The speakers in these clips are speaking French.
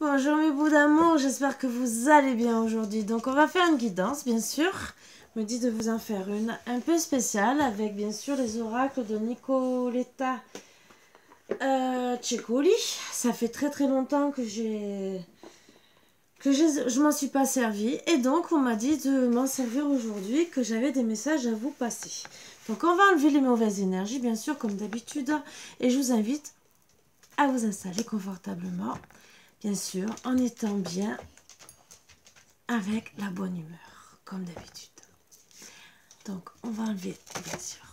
Bonjour mes bouts d'amour, j'espère que vous allez bien aujourd'hui. Donc on va faire une guidance, bien sûr. Je me dis de vous en faire une un peu spéciale avec bien sûr les oracles de Nicoletta Cecoli. Ça fait très longtemps que je m'en suis pas servi et donc on m'a dit de m'en servir aujourd'hui, que j'avais des messages à vous passer. Donc on va enlever les mauvaises énergies bien sûr comme d'habitude et je vous invite à vous installer confortablement. Bien sûr, en étant bien avec la bonne humeur, comme d'habitude. Donc, on va enlever, bien sûr,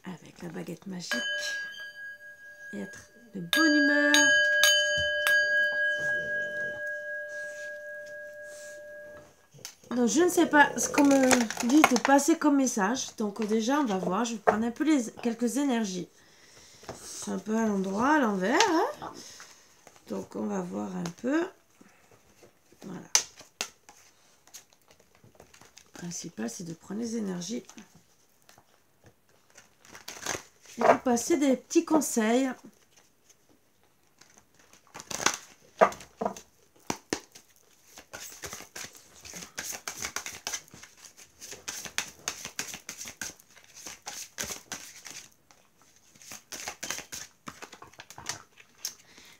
avec la baguette magique, et être de bonne humeur. Donc, je ne sais pas ce qu'on me dit de passer comme message. Donc, déjà, on va voir. Je vais prendre un peu quelques énergies. C'est un peu à l'endroit, à l'envers. Hein. Donc, on va voir un peu. Voilà. Le principal, c'est de prendre les énergies. Et vous passer des petits conseils.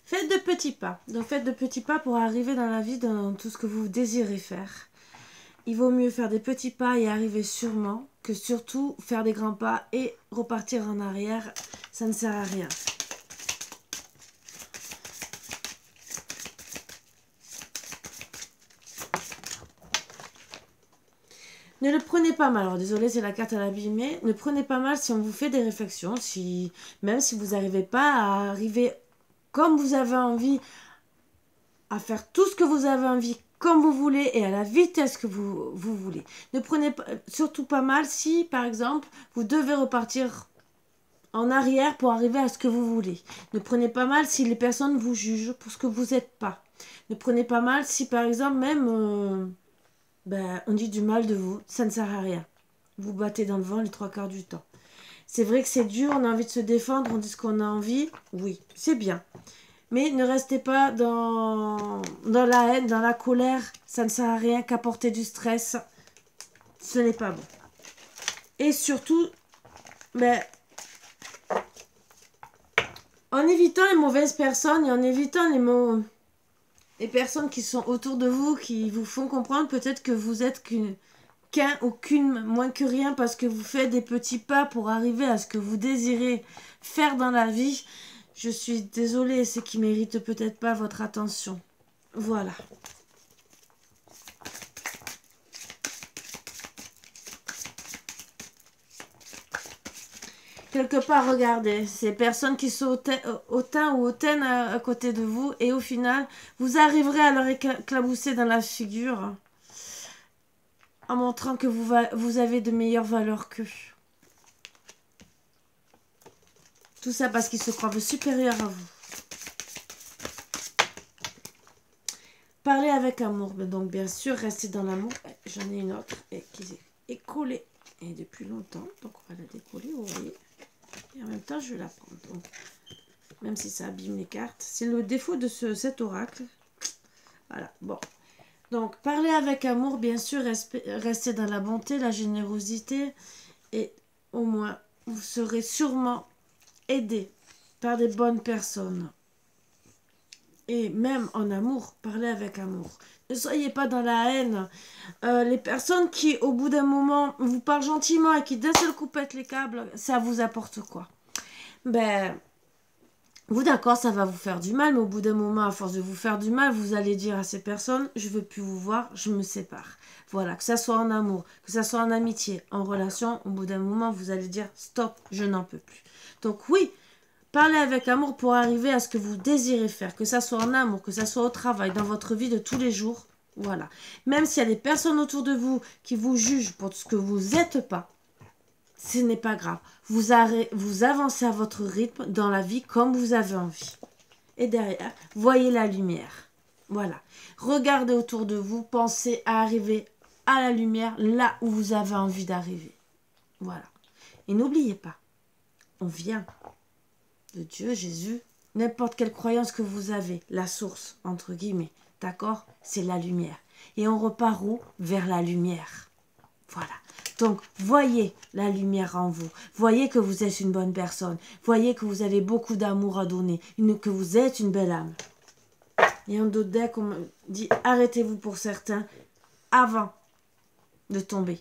Faites de petits pas. Donc faites de petits pas pour arriver dans la vie, dans tout ce que vous désirez faire. Il vaut mieux faire des petits pas et arriver sûrement que surtout faire des grands pas et repartir en arrière. Ça ne sert à rien. Ne le prenez pas mal. Alors désolé, c'est la carte à l'abîmer. Ne prenez pas mal si on vous fait des réflexions. Même si vous n'arrivez pas à arriver comme vous avez envie, à faire tout ce que vous avez envie, comme vous voulez et à la vitesse que vous voulez. Ne prenez surtout pas mal si, par exemple, vous devez repartir en arrière pour arriver à ce que vous voulez. Ne prenez pas mal si les personnes vous jugent pour ce que vous n'êtes pas. Ne prenez pas mal si, par exemple, même on dit du mal de vous. Ça ne sert à rien. Vous battez dans le vent les 3/4 du temps. C'est vrai que c'est dur, on a envie de se défendre, on dit ce qu'on a envie. Oui, c'est bien. Mais ne restez pas dans la haine, dans la colère. Ça ne sert à rien qu'apporter du stress. Ce n'est pas bon. Et surtout, en évitant les mauvaises personnes et en évitant les personnes qui sont autour de vous, qui vous font comprendre peut-être que vous êtes qu'un ou qu'une moins que rien parce que vous faites des petits pas pour arriver à ce que vous désirez faire dans la vie. Je suis désolée, c'est qui mérite peut-être pas votre attention. Voilà. Quelque part, regardez, ces personnes qui sont hautains ou hautaines à côté de vous et au final, vous arriverez à leur éclabousser dans la figure en montrant que vous avez de meilleures valeurs qu'eux. Tout ça parce qu'ils se croient supérieurs à vous. Parlez avec amour. Donc, bien sûr, restez dans l'amour. J'en ai une autre qui est collée et depuis longtemps. Donc, on va la décoller, vous voyez. Et en même temps, je vais la prendre. Donc, même si ça abîme les cartes. C'est le défaut de cet oracle. Voilà, bon. Donc, parlez avec amour, bien sûr. Restez dans la bonté, la générosité. Et au moins, vous serez sûrement aidé par des bonnes personnes. Et même en amour, parlez avec amour. Ne soyez pas dans la haine. Les personnes qui, au bout d'un moment, vous parlent gentiment et qui d'un seul coup pètent les câbles, ça vous apporte quoi? Vous d'accord, ça va vous faire du mal, mais au bout d'un moment, à force de vous faire du mal, vous allez dire à ces personnes, je veux plus vous voir, je me sépare. Voilà, que ça soit en amour, que ça soit en amitié, en relation, au bout d'un moment, vous allez dire, stop, je n'en peux plus. Donc oui, parlez avec amour pour arriver à ce que vous désirez faire, que ça soit en amour, que ça soit au travail, dans votre vie de tous les jours. Voilà. Même s'il y a des personnes autour de vous qui vous jugent pour ce que vous n'êtes pas, ce n'est pas grave. Vous avancez à votre rythme dans la vie comme vous avez envie. Et derrière, voyez la lumière. Voilà. Regardez autour de vous, pensez à arriver à la lumière là où vous avez envie d'arriver. Voilà. Et n'oubliez pas, on vient de Dieu, Jésus, n'importe quelle croyance que vous avez, la source, entre guillemets, d'accord? C'est la lumière. Et on repart où? Vers la lumière. Voilà. Donc, voyez la lumière en vous. Voyez que vous êtes une bonne personne. Voyez que vous avez beaucoup d'amour à donner. Que vous êtes une belle âme. Et en d'autres decks, on me dit, arrêtez-vous pour certains avant de tomber.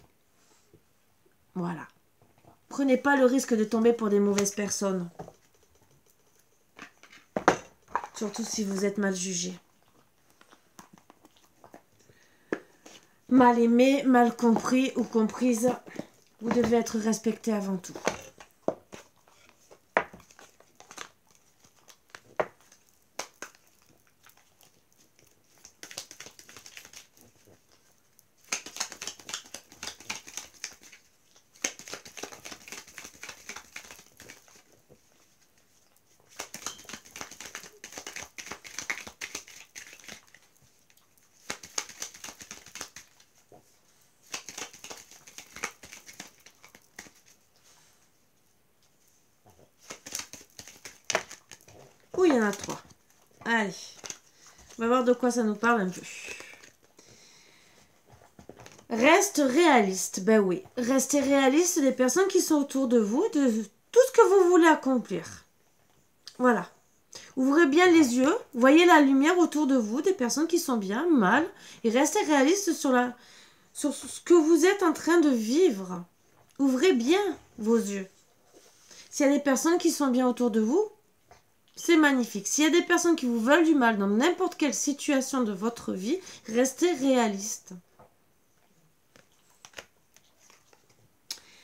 Voilà. Prenez pas le risque de tomber pour des mauvaises personnes. Surtout si vous êtes mal jugé. Mal aimé, mal compris ou comprise. Vous devez être respecté avant tout. Oui, il y en a 3. Allez, on va voir de quoi ça nous parle un peu. Reste réaliste. Ben oui, restez réaliste des personnes qui sont autour de vous, de tout ce que vous voulez accomplir. Voilà. Ouvrez bien les yeux, voyez la lumière autour de vous, des personnes qui sont bien, mal, et restez réaliste sur ce que vous êtes en train de vivre. Ouvrez bien vos yeux. S'il y a des personnes qui sont bien autour de vous, c'est magnifique. S'il y a des personnes qui vous veulent du mal dans n'importe quelle situation de votre vie, restez réaliste.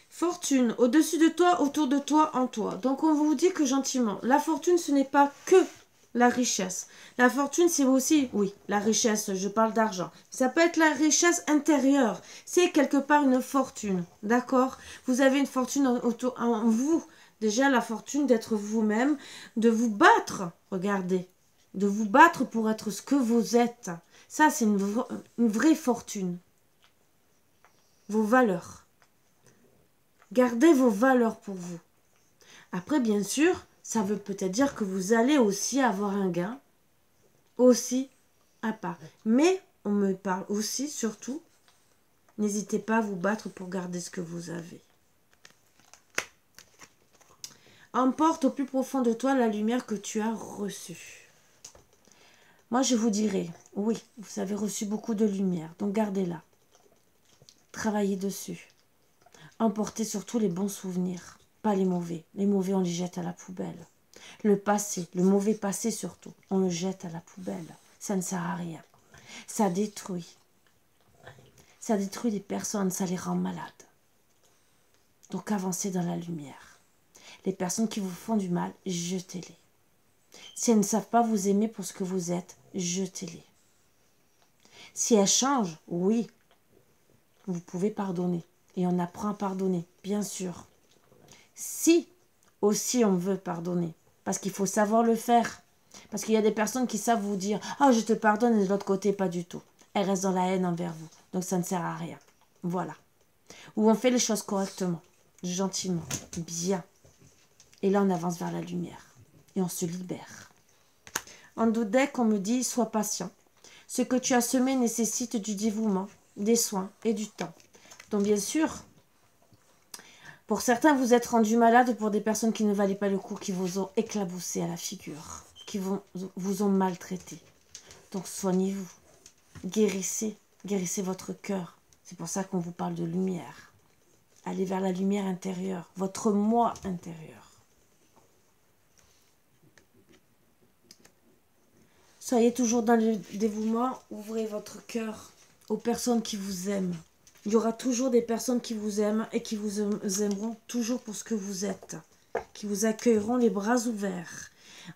Fortune, au-dessus de toi, autour de toi, en toi. Donc on vous dit que gentiment, la fortune ce n'est pas que la richesse. La fortune c'est aussi, oui, la richesse, je parle d'argent. Ça peut être la richesse intérieure. C'est quelque part une fortune, d'accord? Vous avez une fortune en vous. Déjà la fortune d'être vous-même, de vous battre, regardez. De vous battre pour être ce que vous êtes. Ça c'est une vraie fortune. Vos valeurs. Gardez vos valeurs pour vous. Après, bien sûr, ça veut peut-être dire que vous allez aussi avoir un gain, aussi à part. Mais on me parle aussi, surtout, n'hésitez pas à vous battre pour garder ce que vous avez. Emporte au plus profond de toi la lumière que tu as reçue. Moi, je vous dirais, oui, vous avez reçu beaucoup de lumière, donc gardez-la. Travaillez dessus. Emportez surtout les bons souvenirs, pas les mauvais. Les mauvais, on les jette à la poubelle. Le passé, le mauvais passé surtout, on le jette à la poubelle. Ça ne sert à rien. Ça détruit. Ça détruit les personnes, ça les rend malades. Donc avancez dans la lumière. Les personnes qui vous font du mal, jetez-les. Si elles ne savent pas vous aimer pour ce que vous êtes, jetez-les. Si elles changent, oui, vous pouvez pardonner. Et on apprend à pardonner, bien sûr. Si aussi on veut pardonner, parce qu'il faut savoir le faire. Parce qu'il y a des personnes qui savent vous dire « Ah, je te pardonne » et de l'autre côté, pas du tout. Elles restent dans la haine envers vous. Donc ça ne sert à rien. Voilà. Où on fait les choses correctement, gentiment, bien. Et là, on avance vers la lumière. Et on se libère. En deck, on me dit « Sois patient. Ce que tu as semé nécessite du dévouement, des soins et du temps. » Donc bien sûr, pour certains, vous êtes rendu malade pour des personnes qui ne valaient pas le coup, qui vous ont éclaboussé à la figure, qui vous ont maltraité. Donc soignez-vous, guérissez votre cœur. C'est pour ça qu'on vous parle de lumière. Allez vers la lumière intérieure, votre moi intérieur. Soyez toujours dans le dévouement, ouvrez votre cœur aux personnes qui vous aiment. Il y aura toujours des personnes qui vous aiment et qui vous aimeront toujours pour ce que vous êtes, qui vous accueilleront les bras ouverts.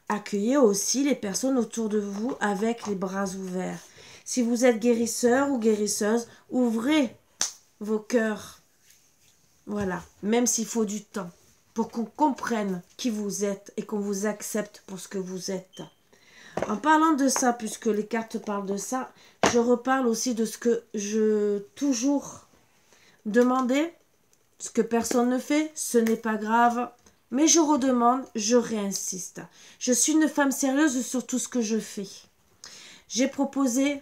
Accueillez aussi les personnes autour de vous avec les bras ouverts. Si vous êtes guérisseur ou guérisseuse, ouvrez vos cœurs. Voilà, même s'il faut du temps, pour qu'on comprenne qui vous êtes et qu'on vous accepte pour ce que vous êtes. En parlant de ça, puisque les cartes parlent de ça, je reparle aussi de ce que je toujours demandais. Ce que personne ne fait, ce n'est pas grave. Mais je redemande, je réinsiste. Je suis une femme sérieuse sur tout ce que je fais. J'ai proposé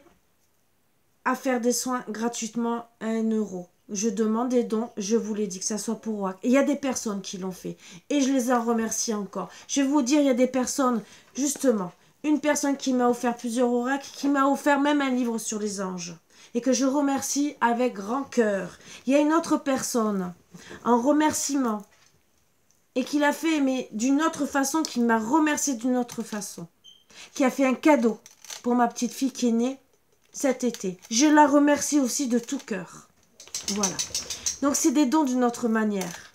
à faire des soins gratuitement à 1 €. Je demande des dons, je vous l'ai dit, que ça soit pour WAC. Il y a des personnes qui l'ont fait. Et je les en remercie encore. Je vais vous dire, il y a des personnes, justement, une personne qui m'a offert plusieurs oracles, qui m'a offert même un livre sur les anges. Et que je remercie avec grand cœur. Il y a une autre personne, en remerciement, et qui l'a fait, mais d'une autre façon, qui m'a remercié d'une autre façon. Qui a fait un cadeau pour ma petite fille qui est née cet été. Je la remercie aussi de tout cœur. Voilà. Donc c'est des dons d'une autre manière.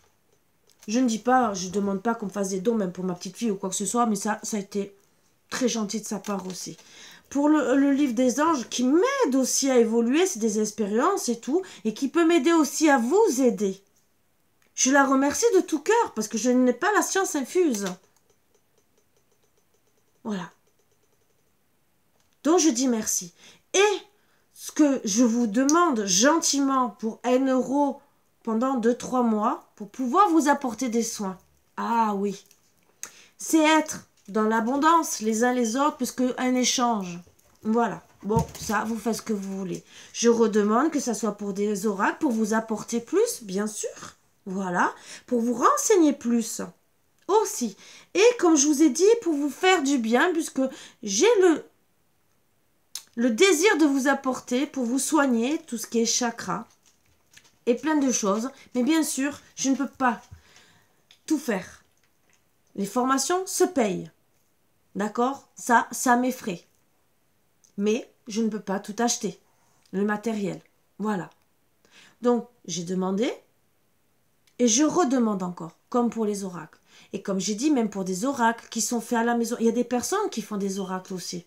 Je ne dis pas, je ne demande pas qu'on me fasse des dons même pour ma petite fille ou quoi que ce soit, mais ça a été très gentil de sa part aussi. Pour le livre des anges, qui m'aide aussi à évoluer, c'est des expériences et tout, et qui peut m'aider aussi à vous aider. Je la remercie de tout cœur, parce que je n'ai pas la science infuse. Voilà. Donc je dis merci. Et ce que je vous demande gentiment pour 1 € pendant 2-3 mois, pour pouvoir vous apporter des soins. Ah oui. C'est être dans l'abondance les uns les autres, puisque un échange. Voilà. Bon, ça, vous faites ce que vous voulez. Je redemande que ça soit pour des oracles, pour vous apporter plus, bien sûr. Voilà. Pour vous renseigner plus aussi. Et comme je vous ai dit, pour vous faire du bien, puisque j'ai le désir de vous apporter, pour vous soigner, tout ce qui est chakra, et plein de choses. Mais bien sûr, je ne peux pas tout faire. Les formations se payent. D'accord? Ça m'effraie. Mais je ne peux pas tout acheter. Le matériel. Voilà. Donc, j'ai demandé et je redemande encore, comme pour les oracles. Et comme j'ai dit, même pour des oracles qui sont faits à la maison. Il y a des personnes qui font des oracles aussi.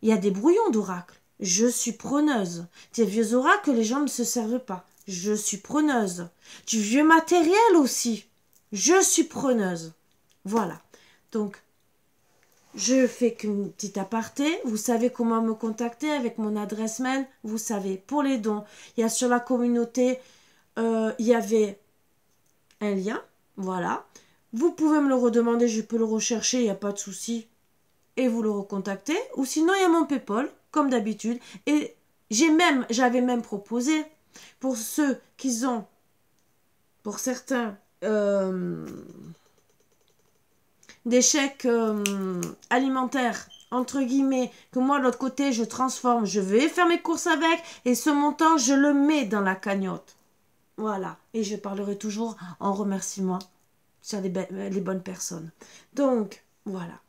Il y a des brouillons d'oracles. Je suis preneuse. Des vieux oracles, les gens ne se servent pas. Je suis preneuse. Du vieux matériel aussi. Je suis preneuse. Voilà. Donc, je fais qu'une petite aparté. Vous savez comment me contacter avec mon adresse mail. Vous savez, pour les dons, il y a sur la communauté, il y avait un lien. Voilà. Vous pouvez me le redemander, je peux le rechercher, il n'y a pas de souci. Et vous le recontactez. Ou sinon, il y a mon PayPal, comme d'habitude. Et j'avais même proposé, pour ceux qui ont, pour certains, des chèques alimentaires, entre guillemets, que moi, de l'autre côté, je transforme, je vais faire mes courses avec, et ce montant, je le mets dans la cagnotte. Voilà. Et je parlerai toujours en remerciement sur les bonnes personnes. Donc, voilà.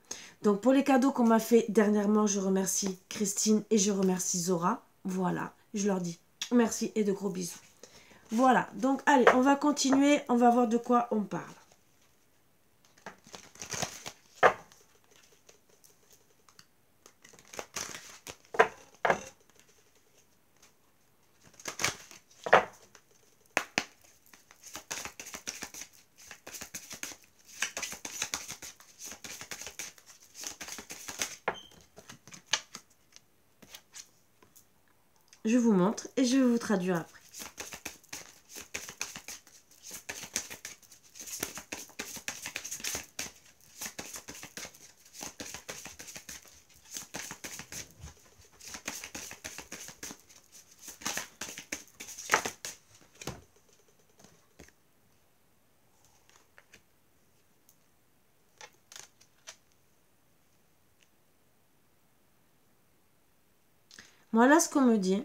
Donc, pour les cadeaux qu'on m'a fait dernièrement, je remercie Christine et je remercie Zora. Voilà. Je leur dis merci et de gros bisous. Voilà. Donc, allez, on va continuer. On va voir de quoi on parle. Je vous montre et je vais vous traduire après. Voilà ce qu'on me dit.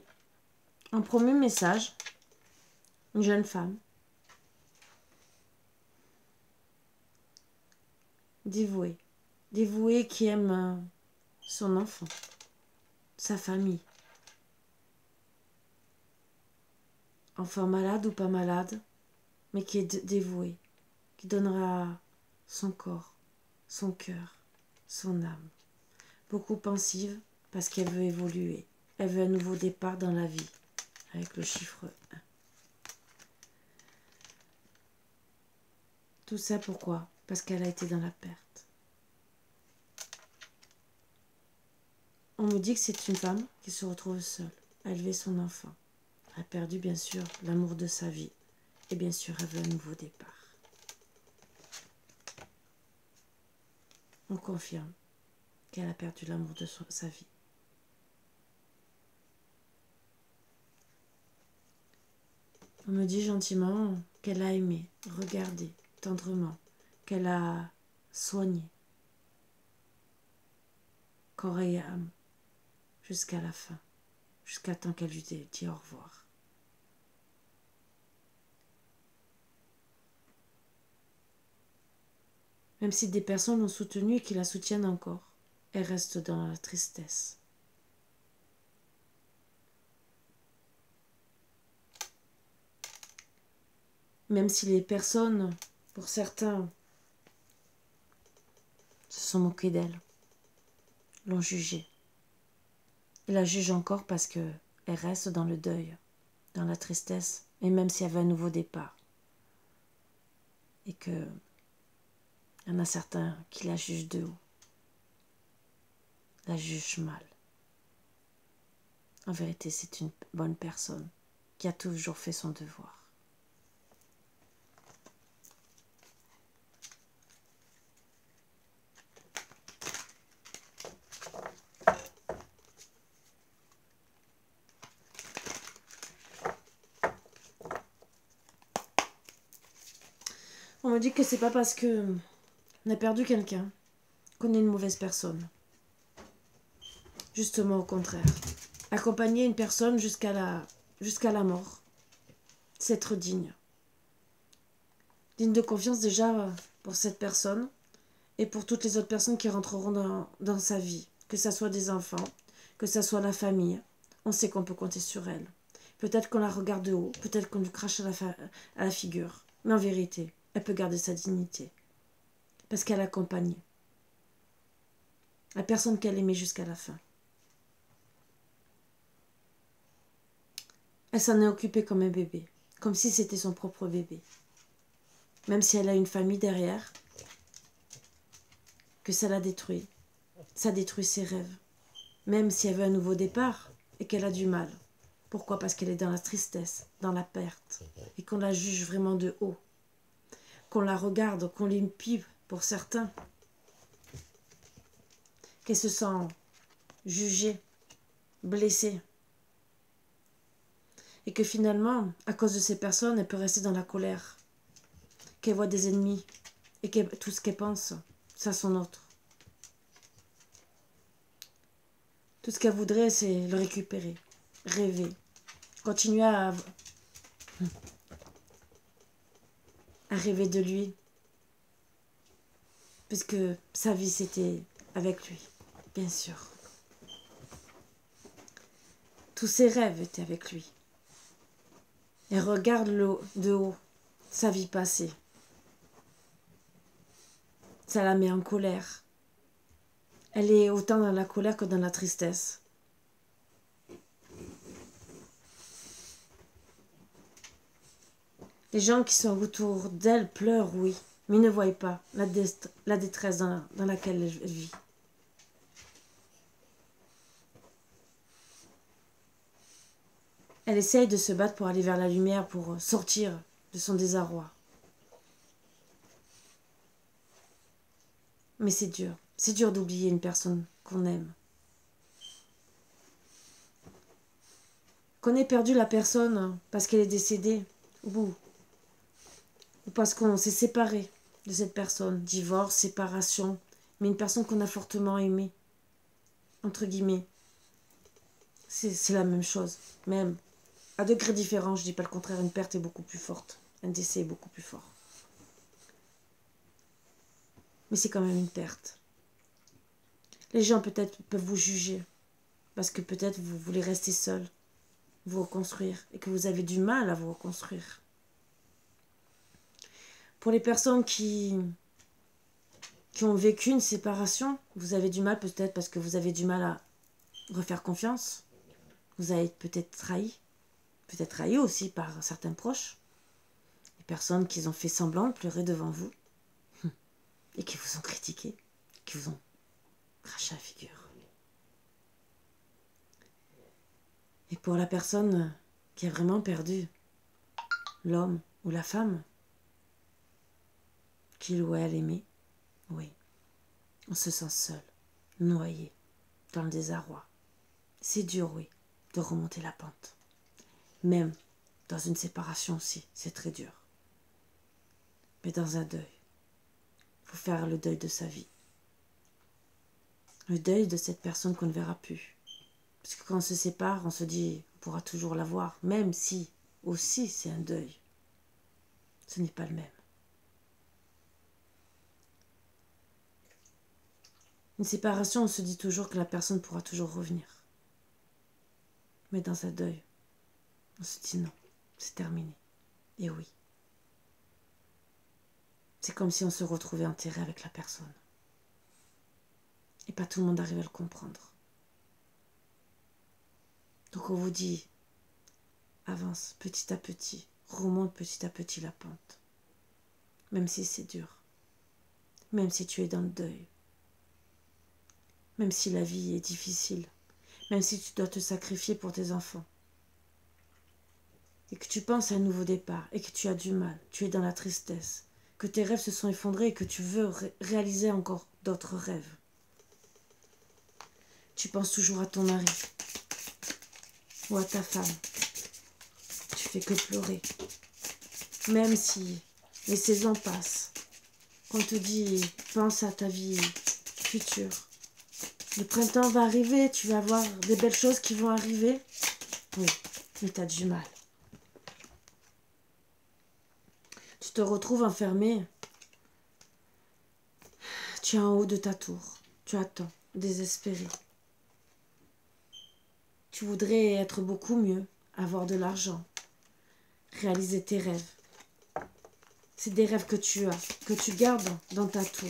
Un premier message. Une jeune femme. Dévouée. Dévouée qui aime son enfant. Sa famille. Enfant malade ou pas malade, mais qui est dévouée. Qui donnera son corps, son cœur, son âme. Beaucoup pensive parce qu'elle veut évoluer. Elle veut un nouveau départ dans la vie. Avec le chiffre 1. Tout ça pourquoi? Parce qu'elle a été dans la perte. On me dit que c'est une femme qui se retrouve seule, à élever son enfant. Elle a perdu bien sûr l'amour de sa vie. Et bien sûr, elle veut un nouveau départ. on confirme qu'elle a perdu l'amour de sa vie. On me dit gentiment qu'elle a aimé, regardé tendrement, qu'elle a soigné, corps et âme, jusqu'à la fin, jusqu'à temps qu'elle lui ait dit au revoir. Même si des personnes l'ont soutenue et qui la soutiennent encore, elle reste dans la tristesse. Même si les personnes, pour certains, se sont moqués d'elle, l'ont jugée. Ils la jugent encore parce qu'elle reste dans le deuil, dans la tristesse, et même s'il y avait un nouveau départ. Et que il y en a certains qui la jugent de haut, la jugent mal. En vérité, c'est une bonne personne qui a toujours fait son devoir. On me dit que c'est pas parce que on a perdu quelqu'un qu'on est une mauvaise personne. Justement au contraire. Accompagner une personne jusqu'à la mort, c'est être digne. Digne de confiance déjà pour cette personne et pour toutes les autres personnes qui rentreront dans sa vie. Que ce soit des enfants, que ce soit la famille. On sait qu'on peut compter sur elle. Peut-être qu'on la regarde de haut, peut-être qu'on lui crache à la figure. Mais en vérité, elle peut garder sa dignité. Parce qu'elle accompagne la personne qu'elle aimait jusqu'à la fin. Elle s'en est occupée comme un bébé, comme si c'était son propre bébé. Même si elle a une famille derrière, que ça la détruit. Ça détruit ses rêves. Même si elle veut un nouveau départ et qu'elle a du mal. Pourquoi? Parce qu'elle est dans la tristesse, dans la perte, et qu'on la juge vraiment de haut. Qu'on la regarde, qu'on l'impipe pour certains. Qu'elle se sent jugée, blessée. Et que finalement, à cause de ces personnes, elle peut rester dans la colère. Qu'elle voit des ennemis et que tout ce qu'elle pense, ça son autre. Tout ce qu'elle voudrait, c'est le récupérer, rêver, continuer à rêver de lui. Puisque sa vie, c'était avec lui, bien sûr. Tous ses rêves étaient avec lui. Elle regarde de haut sa vie passée. Ça la met en colère. Elle est autant dans la colère que dans la tristesse. Les gens qui sont autour d'elle pleurent, oui, mais ils ne voient pas la détresse dans laquelle elle vit. Elle essaye de se battre pour aller vers la lumière, pour sortir de son désarroi. Mais c'est dur. C'est dur d'oublier une personne qu'on aime. Qu'on ait perdu la personne parce qu'elle est décédée, ou parce qu'on s'est séparé de cette personne. Divorce, séparation, mais une personne qu'on a fortement aimée. Entre guillemets. C'est la même chose. Même à degrés différents, je dis pas le contraire, une perte est beaucoup plus forte. Un décès est beaucoup plus fort. Mais c'est quand même une perte. Les gens peut-être peuvent vous juger. Parce que peut-être vous voulez rester seul. Vous reconstruire. Et que vous avez du mal à vous reconstruire. Pour les personnes qui ont vécu une séparation, vous avez du mal peut-être parce que vous avez du mal à refaire confiance. Vous avez peut-être trahi aussi par certains proches. Les personnes qui ont fait semblant de pleurer devant vous et qui vous ont critiqué, qui vous ont craché à la figure. Et pour la personne qui a vraiment perdu l'homme ou la femme qu'il ou elle aimait, oui, On se sent seul, noyé, dans le désarroi. C'est dur, oui, de remonter la pente. Même dans une séparation aussi, c'est très dur. Mais dans un deuil, il faut faire le deuil de sa vie. Le deuil de cette personne qu'on ne verra plus. Parce que quand on se sépare, on se dit, on pourra toujours la voir, même si, aussi, c'est un deuil. Ce n'est pas le même. Une séparation, on se dit toujours que la personne pourra toujours revenir. Mais dans un deuil, on se dit non, c'est terminé. Et oui. C'est comme si on se retrouvait enterré avec la personne. Et pas tout le monde arrive à le comprendre. Donc on vous dit, avance petit à petit, remonte petit à petit la pente. Même si c'est dur. Même si tu es dans le deuil. Même si la vie est difficile. Même si tu dois te sacrifier pour tes enfants. Et que tu penses à un nouveau départ. Et que tu as du mal. Tu es dans la tristesse. Que tes rêves se sont effondrés et que tu veux réaliser encore d'autres rêves. Tu penses toujours à ton mari. Ou à ta femme. Tu fais que pleurer. Même si les saisons passent. Qu'on te dit, pense à ta vie future. Le printemps va arriver, tu vas voir des belles choses qui vont arriver. Oui, mais tu as du mal. Tu te retrouves enfermé. Tu es en haut de ta tour. Tu attends, désespéré. Tu voudrais être beaucoup mieux, avoir de l'argent, réaliser tes rêves. C'est des rêves que tu as, que tu gardes dans ta tour.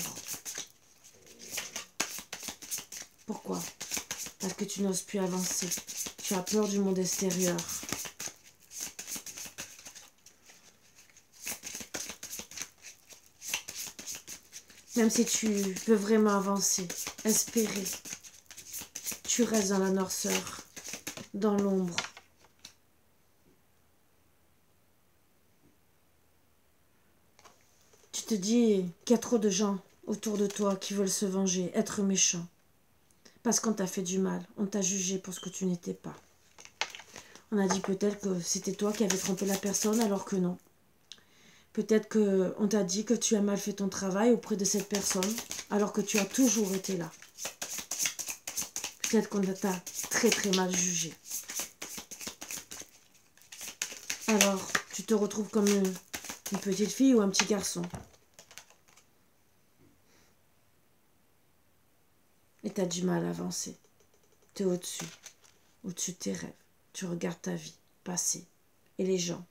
Pourquoi? Parce que tu n'oses plus avancer. Tu as peur du monde extérieur. Même si tu veux vraiment avancer, espérer, tu restes dans la noirceur, dans l'ombre. Tu te dis qu'il y a trop de gens autour de toi qui veulent se venger, être méchants. Parce qu'on t'a fait du mal, on t'a jugé pour ce que tu n'étais pas. On a dit peut-être que c'était toi qui avais trompé la personne alors que non. Peut-être qu'on t'a dit que tu as mal fait ton travail auprès de cette personne alors que tu as toujours été là. Peut-être qu'on t'a très très mal jugé. Alors, tu te retrouves comme une petite fille ou un petit garçon. Et tu as du mal à avancer. Tu es au-dessus de tes rêves. Tu regardes ta vie passer. Et les gens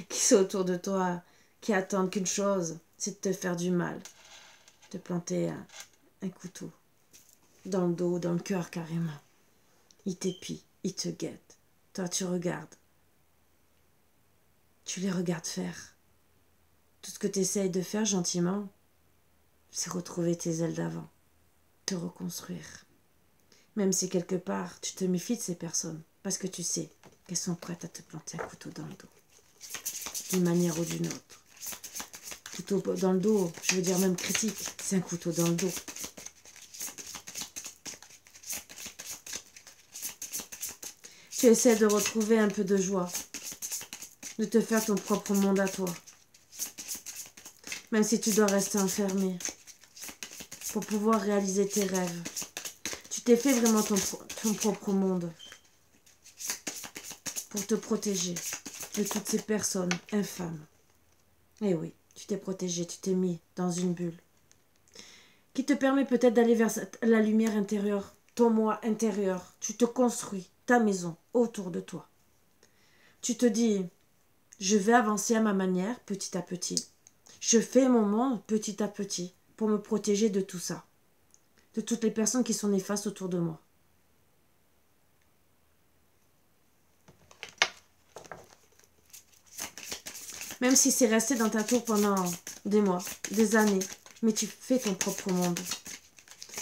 qui sont autour de toi, qui attendent qu'une chose, c'est de te faire du mal. Te planter un couteau dans le dos, dans le cœur carrément. Ils t'épient, ils te guettent. Toi, tu regardes. Tu les regardes faire. Tout ce que tu essayes de faire gentiment, c'est retrouver tes ailes d'avant. Te reconstruire. Même si quelque part, tu te méfies de ces personnes. Parce que tu sais qu'elles sont prêtes à te planter un couteau dans le dos. D'une manière ou d'une autre. Couteau dans le dos, je veux dire même critique, c'est un couteau dans le dos. Tu essaies de retrouver un peu de joie. De te faire ton propre monde à toi. Même si tu dois rester enfermé. Pour pouvoir réaliser tes rêves. Tu t'es fait vraiment ton propre monde. Pour te protéger de toutes ces personnes infâmes. Eh oui, tu t'es protégé, tu t'es mis dans une bulle. Qui te permet peut-être d'aller vers la lumière intérieure, ton moi intérieur. Tu te construis ta maison autour de toi. Tu te dis, je vais avancer à ma manière, petit à petit. Je fais mon monde petit à petit pour me protéger de tout ça. De toutes les personnes qui sont néfastes autour de moi. Même si c'est resté dans ta tour pendant des mois, des années, mais tu fais ton propre monde.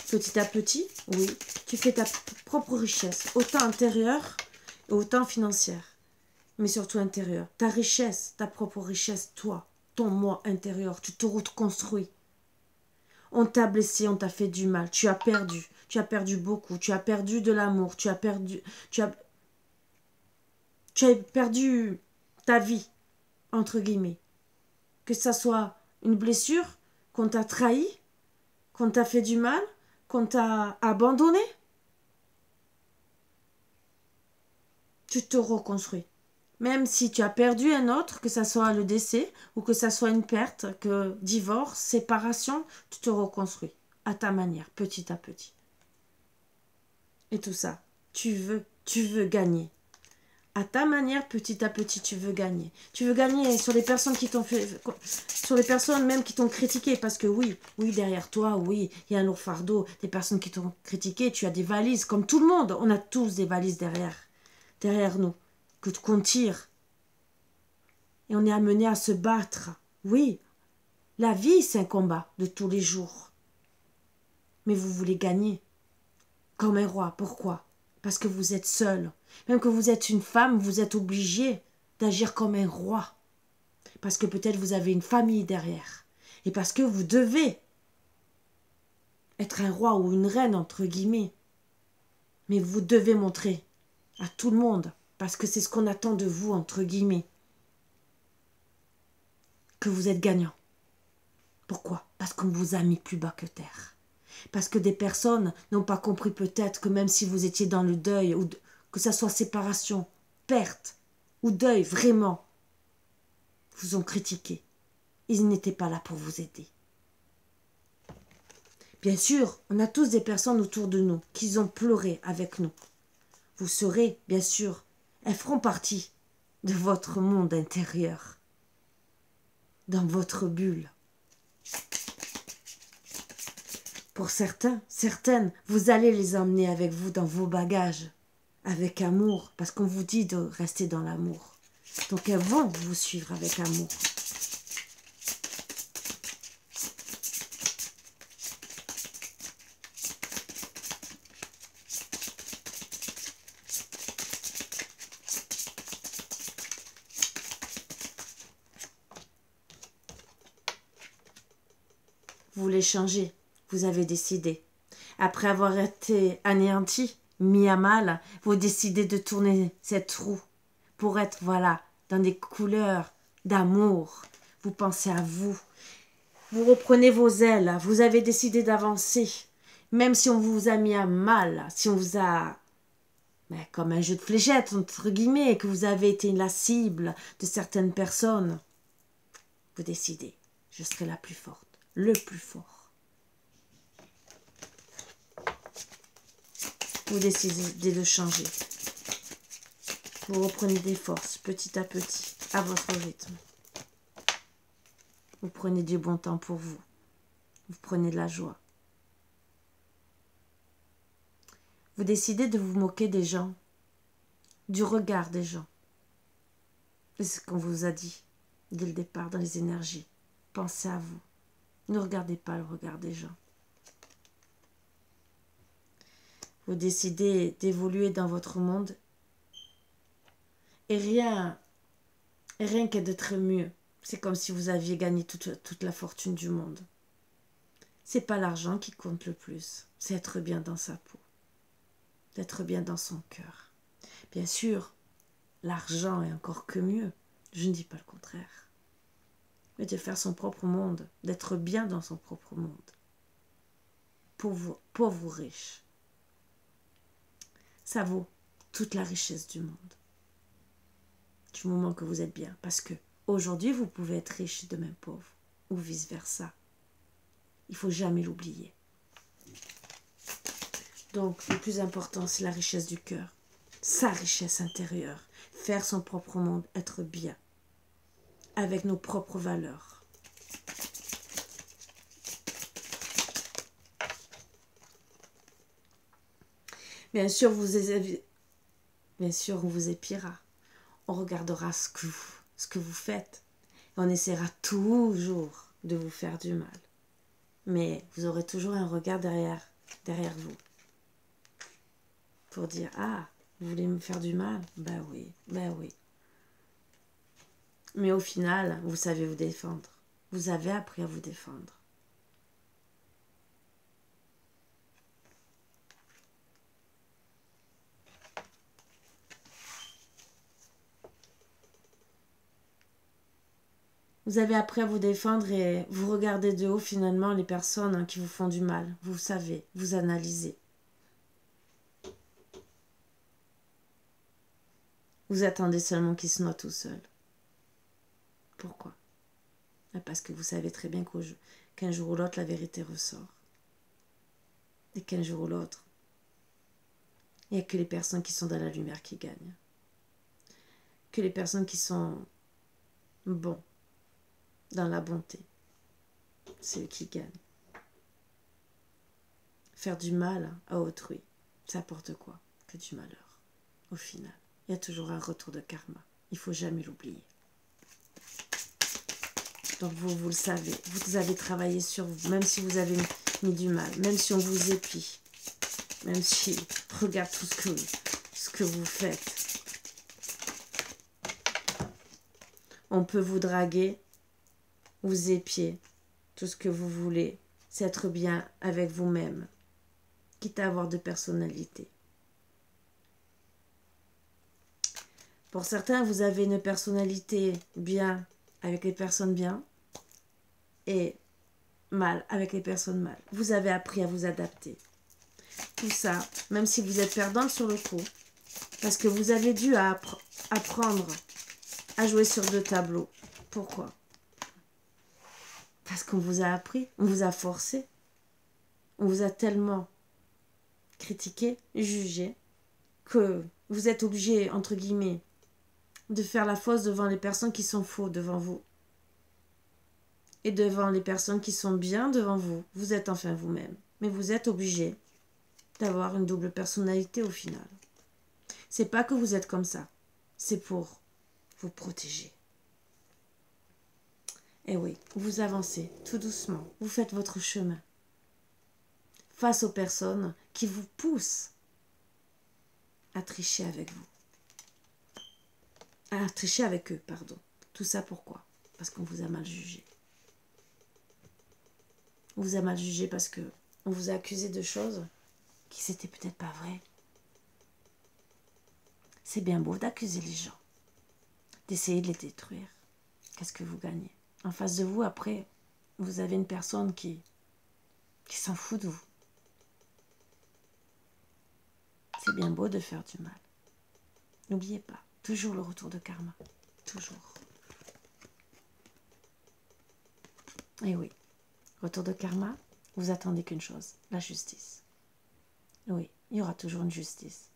Petit à petit, oui, tu fais ta propre richesse, autant intérieure et autant financière, mais surtout intérieure. Ta richesse, ta propre richesse, toi, ton moi intérieur, tu te reconstruis. On t'a blessé, on t'a fait du mal. Tu as perdu. Tu as perdu beaucoup. Tu as perdu de l'amour. Tu as perdu ta vie, entre guillemets. Que ça soit une blessure, qu'on t'a trahi, qu'on t'a fait du mal, qu'on t'a abandonné. Tu te reconstruis. Même si tu as perdu un autre, que ça soit le décès ou que ça soit une perte, que divorce, séparation, tu te reconstruis à ta manière, petit à petit. Et tout ça, tu veux gagner. À ta manière, petit à petit, tu veux gagner. Tu veux gagner sur les personnes qui t'ont fait, sur les personnes même qui t'ont critiqué, parce que oui, derrière toi, oui, il y a un lourd fardeau, des personnes qui t'ont critiqué, tu as des valises, comme tout le monde, on a tous des valises derrière nous, qu'on tire. Et on est amené à se battre. Oui, la vie, c'est un combat de tous les jours. Mais vous voulez gagner. Comme un roi. Pourquoi? Parce que vous êtes seul. Même que vous êtes une femme, vous êtes obligé d'agir comme un roi. Parce que peut-être vous avez une famille derrière. Et parce que vous devez être un roi ou une reine, entre guillemets. Mais vous devez montrer à tout le monde, parce que c'est ce qu'on attend de vous, entre guillemets, que vous êtes gagnant. Pourquoi? Parce qu'on vous a mis plus bas que terre. Parce que des personnes n'ont pas compris peut-être que même si vous étiez dans le deuil, ou que ça soit séparation, perte ou deuil, vraiment, vous ont critiqué. Ils n'étaient pas là pour vous aider. Bien sûr, on a tous des personnes autour de nous qui ont pleuré avec nous. Vous serez, bien sûr, elles feront partie de votre monde intérieur, dans votre bulle. Pour certaines, vous allez les emmener avec vous dans vos bagages, avec amour, parce qu'on vous dit de rester dans l'amour. Donc elles vont vous suivre avec amour. Vous voulez changer, vous avez décidé. Après avoir été anéanti, mis à mal, vous décidez de tourner cette roue pour être, voilà, dans des couleurs d'amour. Vous pensez à vous. Vous reprenez vos ailes, vous avez décidé d'avancer. Même si on vous a mis à mal, si on vous a... comme un jeu de fléchettes, entre guillemets, que vous avez été la cible de certaines personnes, vous décidez, je serai la plus forte, le plus fort. Vous décidez de changer. Vous reprenez des forces petit à petit, à votre rythme. Vous prenez du bon temps pour vous. Vous prenez de la joie. Vous décidez de vous moquer des gens, du regard des gens. C'est ce qu'on vous a dit dès le départ dans les énergies. Pensez à vous. Ne regardez pas le regard des gens. Vous décidez d'évoluer dans votre monde et rien qu'à d'être mieux. C'est comme si vous aviez gagné toute la fortune du monde. C'est pas l'argent qui compte le plus, c'est être bien dans sa peau, d'être bien dans son cœur. Bien sûr, l'argent est encore que mieux, je ne dis pas le contraire. Mais de faire son propre monde, d'être bien dans son propre monde. Pauvre ou riche, ça vaut toute la richesse du monde. Du moment que vous êtes bien. Parce que aujourd'hui, vous pouvez être riche et demain pauvre. Ou vice-versa. Il ne faut jamais l'oublier. Donc, le plus important, c'est la richesse du cœur. Sa richesse intérieure. Faire son propre monde, être bien. Avec nos propres valeurs. Bien sûr, on vous épiera. On regardera ce que vous faites. Et on essaiera toujours de vous faire du mal. Mais vous aurez toujours un regard derrière vous. Pour dire, ah, vous voulez me faire du mal? Ben oui. Mais au final, vous savez vous défendre. Vous avez appris à vous défendre. Vous avez appris à vous défendre et vous regardez de haut finalement les personnes qui vous font du mal. Vous savez, vous analysez. Vous attendez seulement qu'ils se noient tout seuls. Pourquoi? Parce que vous savez très bien qu'un jour ou l'autre, la vérité ressort. Et qu'un jour ou l'autre, il n'y a que les personnes qui sont dans la lumière qui gagnent. Que les personnes qui sont bons, dans la bonté, c'est eux qui gagnent. Faire du mal à autrui, ça apporte quoi? Que du malheur. Au final, il y a toujours un retour de karma. Il ne faut jamais l'oublier. Donc vous le savez, vous avez travaillé sur vous, même si vous avez mis du mal, même si on vous épie, même si, regarde tout ce que vous faites. On peut vous draguer, vous épier, tout ce que vous voulez, c'est être bien avec vous-même, quitte à avoir de personnalité. Pour certains, vous avez une personnalité bien avec les personnes bien et mal avec les personnes mal. Vous avez appris à vous adapter. Tout ça, même si vous êtes perdante sur le coup, parce que vous avez dû apprendre à jouer sur 2 tableaux. Pourquoi? Parce qu'on vous a appris, on vous a forcé, on vous a tellement critiqué, jugé, que vous êtes obligé, entre guillemets, de faire la fausse devant les personnes qui sont faux devant vous. Et devant les personnes qui sont bien devant vous. Vous êtes enfin vous-même. Mais vous êtes obligé d'avoir une double personnalité au final. C'est pas que vous êtes comme ça. C'est pour vous protéger. Et oui, vous avancez tout doucement. Vous faites votre chemin. Face aux personnes qui vous poussent à tricher avec vous. À tricher avec eux, pardon. Tout ça pourquoi? Parce qu'on vous a mal jugé. On vous a mal jugé parce que on vous a accusé de choses qui c'était peut-être pas vraies. C'est bien beau d'accuser les gens, d'essayer de les détruire. Qu'est-ce que vous gagnez? En face de vous, après, vous avez une personne qui s'en fout de vous. C'est bien beau de faire du mal. N'oubliez pas, toujours le retour de karma. Toujours. Et oui, retour de karma, vous attendez qu'une chose, la justice. Oui, il y aura toujours une justice.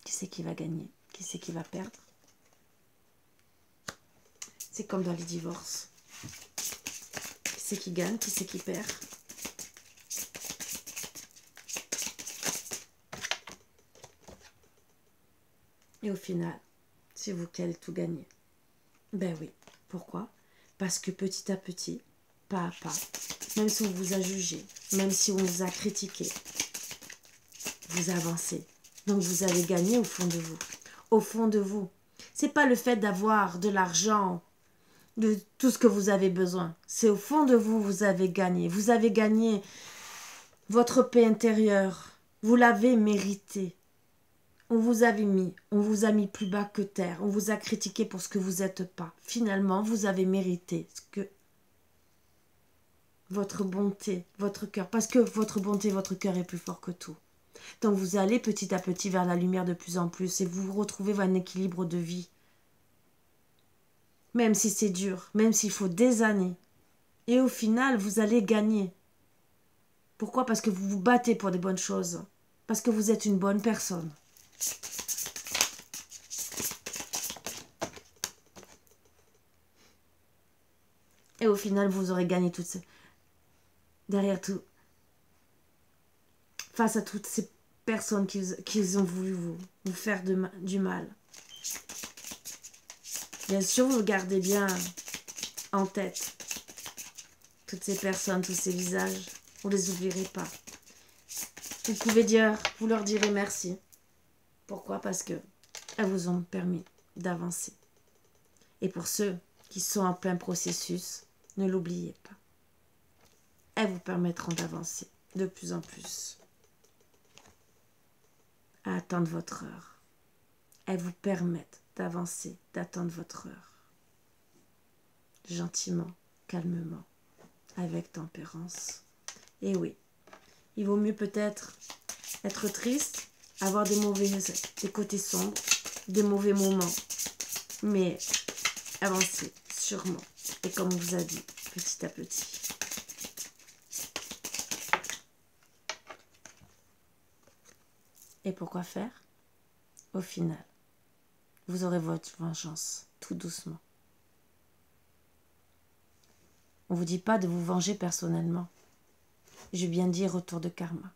Qui c'est qui va gagner? Qui c'est qui va perdre? C'est comme dans les divorces. Qui c'est qui gagne? Qui c'est qui perd? Et au final, c'est vous qui allez tout gagner. Ben oui. Pourquoi? Parce que petit à petit, pas à pas, même si on vous a jugé, même si on vous a critiqué, vous avancez. Donc vous allez gagner au fond de vous. Au fond de vous. C'est pas le fait d'avoir de l'argent, de tout ce que vous avez besoin. C'est au fond de vous, vous avez gagné. Vous avez gagné votre paix intérieure. Vous l'avez mérité. On vous a mis plus bas que terre. On vous a critiqué pour ce que vous n'êtes pas. Finalement, vous avez mérité ce que votre bonté, votre cœur. Parce que votre bonté, votre cœur est plus fort que tout. Donc vous allez petit à petit vers la lumière de plus en plus et vous retrouvez un équilibre de vie. Même si c'est dur, même s'il faut des années. Et au final, vous allez gagner. Pourquoi? Parce que vous vous battez pour des bonnes choses. Parce que vous êtes une bonne personne. Et au final, vous aurez gagné toutes ces... Derrière tout... Face à toutes ces personnes qui ont voulu vous faire du mal. Bien sûr, vous gardez bien en tête toutes ces personnes, tous ces visages. Vous ne les oublierez pas. Vous pouvez vous leur direz merci. Pourquoi? Parce que elles vous ont permis d'avancer. Et pour ceux qui sont en plein processus, ne l'oubliez pas. Elles vous permettront d'avancer de plus en plus. À attendre votre heure. Elles vous permettent d'avancer, d'attendre votre heure. gentiment, calmement, avec tempérance. Et oui, il vaut mieux peut-être être triste, avoir des côtés sombres, des mauvais moments, mais avancer sûrement. Et comme on vous a dit, petit à petit. Et pourquoi faire? Au final, vous aurez votre vengeance, tout doucement. On ne vous dit pas de vous venger personnellement. Je viens de dire retour de karma.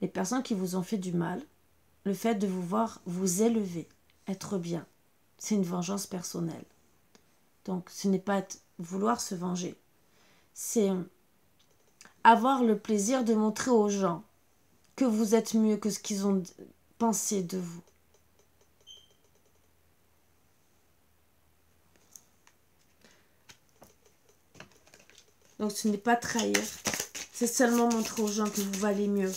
Les personnes qui vous ont fait du mal, le fait de vous voir vous élever, être bien, c'est une vengeance personnelle. Donc ce n'est pas vouloir se venger. C'est avoir le plaisir de montrer aux gens que vous êtes mieux que ce qu'ils ont pensé de vous. Donc ce n'est pas trahir, c'est seulement montrer aux gens que vous valez mieux.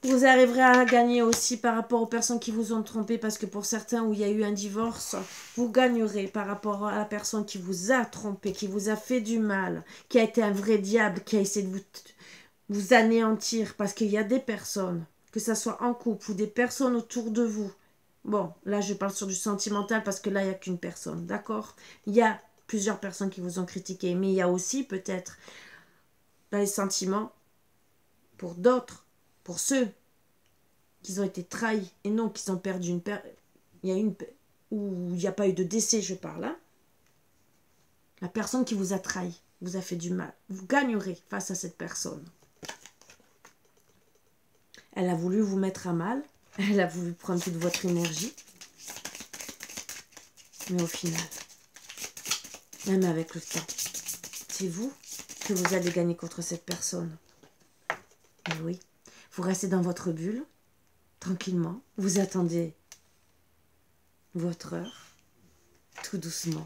Vous arriverez à gagner aussi par rapport aux personnes qui vous ont trompé, parce que pour certains où il y a eu un divorce, vous gagnerez par rapport à la personne qui vous a trompé, qui vous a fait du mal, qui a été un vrai diable, qui a essayé de vous anéantir, parce qu'il y a des personnes, que ce soit en couple ou des personnes autour de vous. Bon, là je parle sur du sentimental parce que là il n'y a qu'une personne, d'accord? Il y a plusieurs personnes qui vous ont critiqué, mais il y a aussi peut-être dans les sentiments pour d'autres, pour ceux qui ont été trahis et non qui ont perdu il y a une où il n'y a pas eu de décès, je parle. Hein? La personne qui vous a trahi, vous a fait du mal. Vous gagnerez face à cette personne. Elle a voulu vous mettre à mal. Elle a voulu prendre toute votre énergie. Mais au final, même avec le temps, c'est vous que vous allez gagner contre cette personne. Et oui, vous restez dans votre bulle, tranquillement, vous attendez votre heure, tout doucement.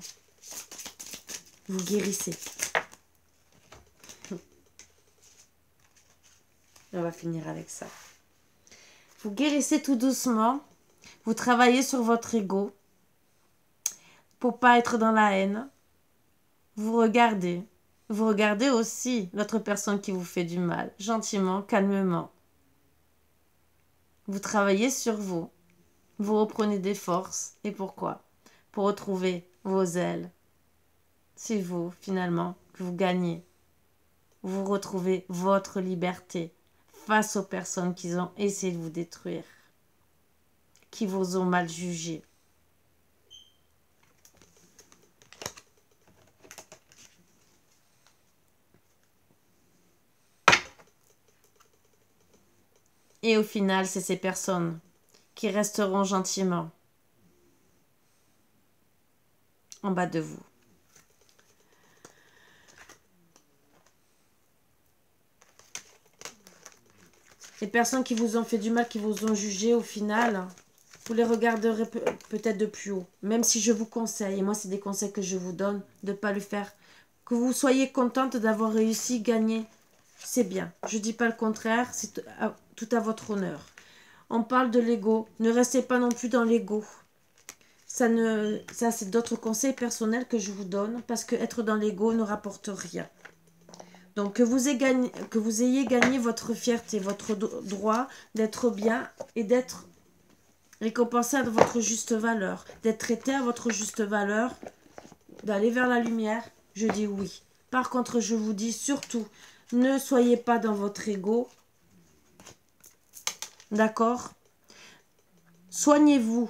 Vous guérissez. On va finir avec ça. Vous guérissez tout doucement. Vous travaillez sur votre ego pour pas être dans la haine. Vous regardez. Vous regardez aussi l'autre personne qui vous fait du mal, gentiment, calmement. Vous travaillez sur vous. Vous reprenez des forces. Et pourquoi? Pour retrouver vos ailes. C'est vous, finalement, que vous gagnez. Vous retrouvez votre liberté face aux personnes qui ont essayé de vous détruire, qui vous ont mal jugé. Et au final, c'est ces personnes qui resteront gentiment en bas de vous. Les personnes qui vous ont fait du mal, qui vous ont jugé, au final, vous les regarderez peut-être de plus haut. Même si je vous conseille, et moi c'est des conseils que je vous donne, de ne pas le faire. Que vous soyez contente d'avoir réussi, gagné, c'est bien. Je ne dis pas le contraire, c'est tout à votre honneur. On parle de l'ego. Ne restez pas non plus dans l'ego. Ça, c'est d'autres conseils personnels que je vous donne, parce que être dans l'ego ne rapporte rien. Donc, que vous ayez gagné votre fierté, votre droit d'être bien et d'être récompensé à votre juste valeur, d'être traité à votre juste valeur, d'aller vers la lumière, je dis oui. Par contre, je vous dis surtout, ne soyez pas dans votre ego. D'accord? Soignez-vous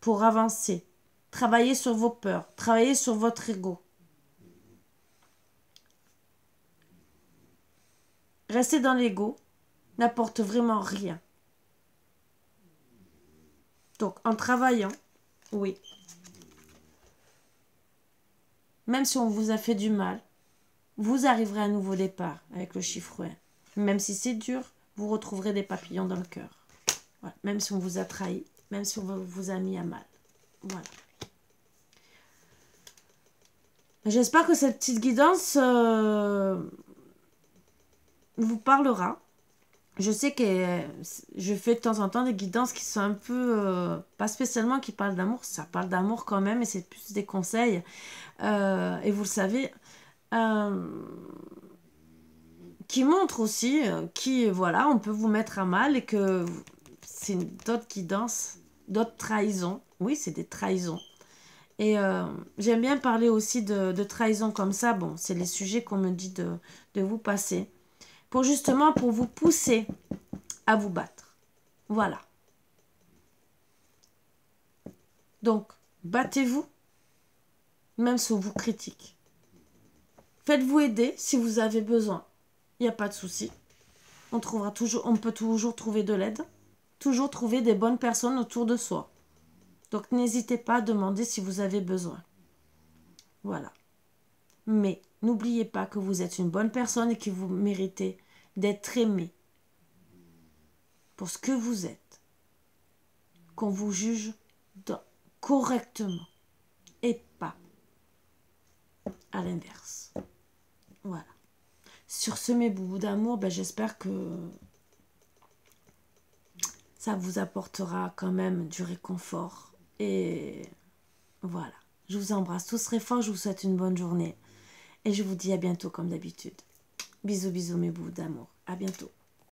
pour avancer. Travaillez sur vos peurs. Travaillez sur votre ego. Rester dans l'ego n'apporte vraiment rien. Donc, en travaillant, oui. Même si on vous a fait du mal, vous arriverez à un nouveau départ avec le chiffre 1. Même si c'est dur, vous retrouverez des papillons dans le cœur. Voilà. Même si on vous a trahi, même si on vous a mis à mal. Voilà. J'espère que cette petite guidance vous parlera. Je sais que je fais de temps en temps des guidances qui sont un peu, pas spécialement qui parlent d'amour, ça parle d'amour quand même, et c'est plus des conseils. Et vous le savez, euh, qui montrent aussi, voilà, on peut vous mettre à mal et que c'est d'autres guidances, d'autres trahisons. Oui, c'est des trahisons. Et j'aime bien parler aussi de trahison comme ça. Bon, c'est les sujets qu'on me dit de vous passer. Pour justement, pour vous pousser à vous battre. Voilà. Donc, battez-vous, même si on vous critique. Faites-vous aider si vous avez besoin. Il n'y a pas de souci. On peut toujours trouver de l'aide. Toujours trouver des bonnes personnes autour de soi. Donc, n'hésitez pas à demander si vous avez besoin. Voilà. Mais n'oubliez pas que vous êtes une bonne personne et que vous méritez d'être aimé pour ce que vous êtes. Qu'on vous juge correctement et pas à l'inverse. Voilà. Sur ce, mes boubous d'amour, j'espère que ça vous apportera quand même du réconfort. Et voilà. Je vous embrasse tous très fort. Je vous souhaite une bonne journée. Et je vous dis à bientôt comme d'habitude. Bisous, bisous mes boubous d'amour. À bientôt.